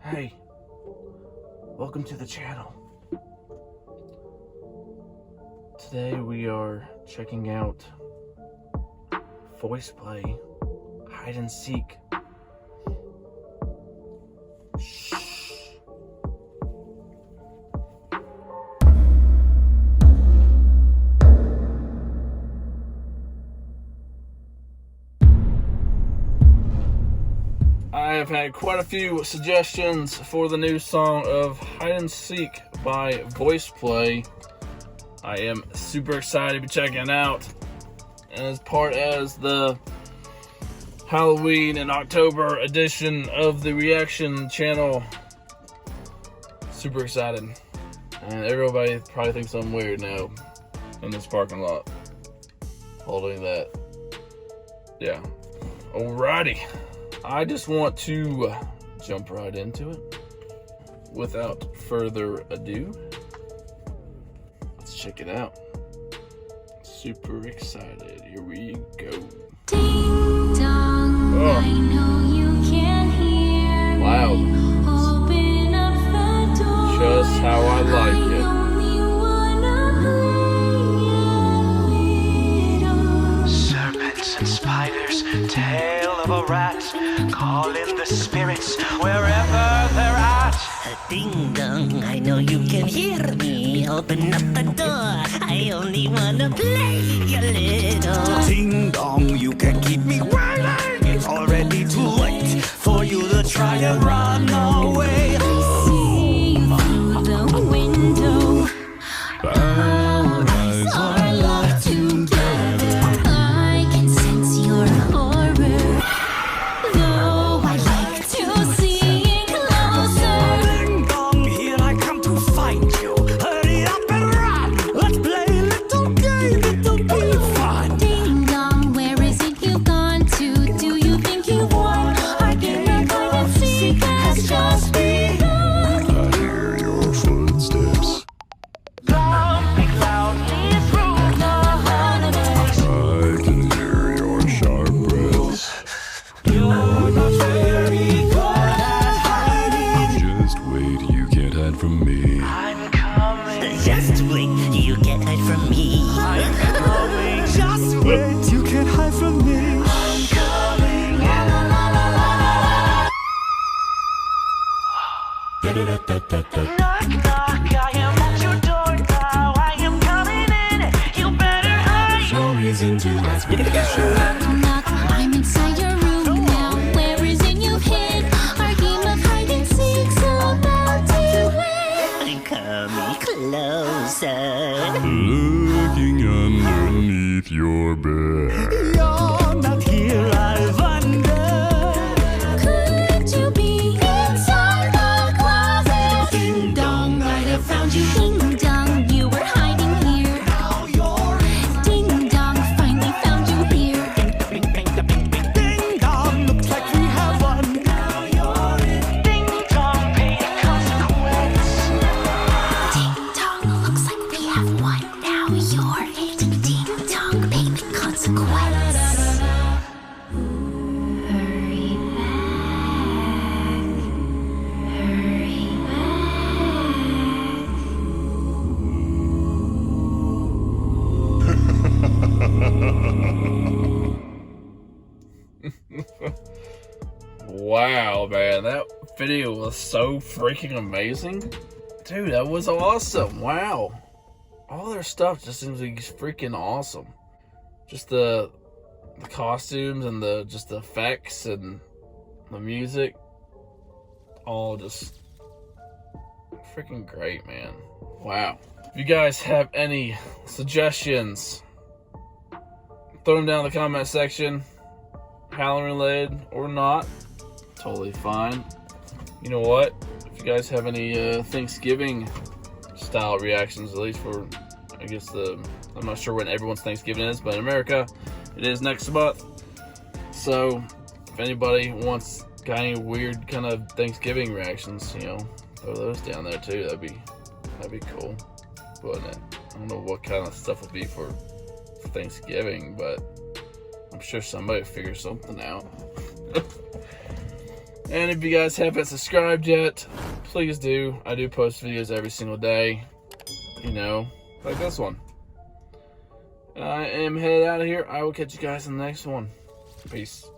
Hey, welcome to the channel. Today we are checking out VoicePlay Hide and Seek. Shh. I have had quite a few suggestions for the new song of Hide and Seek by VoicePlay. I am super excited to be checking it out. And as part as the Halloween and October edition of the reaction channel, super excited. And everybody probably thinks I'm weird now in this parking lot holding that. Yeah. Alrighty. I just want to jump right into it. Without further ado, let's check it out. Super excited. Here we go. Ding dong, I know you can hear me. Loud. Open up the door. Just how I like it. I only wanna play a little. Serpents and spiders, tail of a rat, calling the spirits wherever they're at. Ding dong, I know you can hear me. Open up the door, I only wanna play a little. Ding dong, you can keep me waiting. It's already too late for you to try and run away. I see you through the window. Our eyes are locked together. I can sense your horror, though I like to see it closer. Ding dong, here I come to find you. Hurry up and run. Let's play a little game, it'll be fun. Ding dong, where is it you've gone to? Do you think you won? Our game of hide and seek has just begun. I hear your footsteps. Thumping loudly through the holidays. I can hear your sharp breaths. You're not very good at hiding. Just wait, you can't hide from me. I'm coming. Just wait, you can't hide from me. I'm coming. Just wait, you can't hide from me. I'm coming. La la la la la la. Knock knock, I am at your door now. I am coming in. You better hide. No reason to ask me. Knock, I'm inside your room now. Where is it you've hid? Our game of hide and seek's about to end. Come closer. Looking underneath your bed. You're not here, I wonder. Could you be inside the closet? Ding dong, I'd have found you. Ding dong, you were hiding here. Now you're in. Ding dong, finally found you here. Ding dong, looks like we have won. Now you're in. Ding dong, pay the consequence. Ding dong, looks like we have won. Now you're it. Ding dong, pay the consequence. Hurry back. Hurry Wow, man, that video was so freaking amazing. Dude, that was awesome. Wow. All their stuff just seems like freaking awesome. Just the costumes and the effects and the music. All just freaking great, man. Wow. If you guys have any suggestions, throw them down in the comment section. Halloween related or not, totally fine. You know what? If you guys have any Thanksgiving style reactions, at least for, I guess I'm not sure when everyone's Thanksgiving is, but in America, it is next month. So, if anybody got any weird kind of Thanksgiving reactions, throw those down there too. That'd be cool. But I don't know what kind of stuff will be for Thanksgiving, but I'm sure somebody will figure something out. And if you guys haven't subscribed yet, please do. I do post videos every single day, you know, like this one. I am headed out of here. I will catch you guys in the next one. Peace.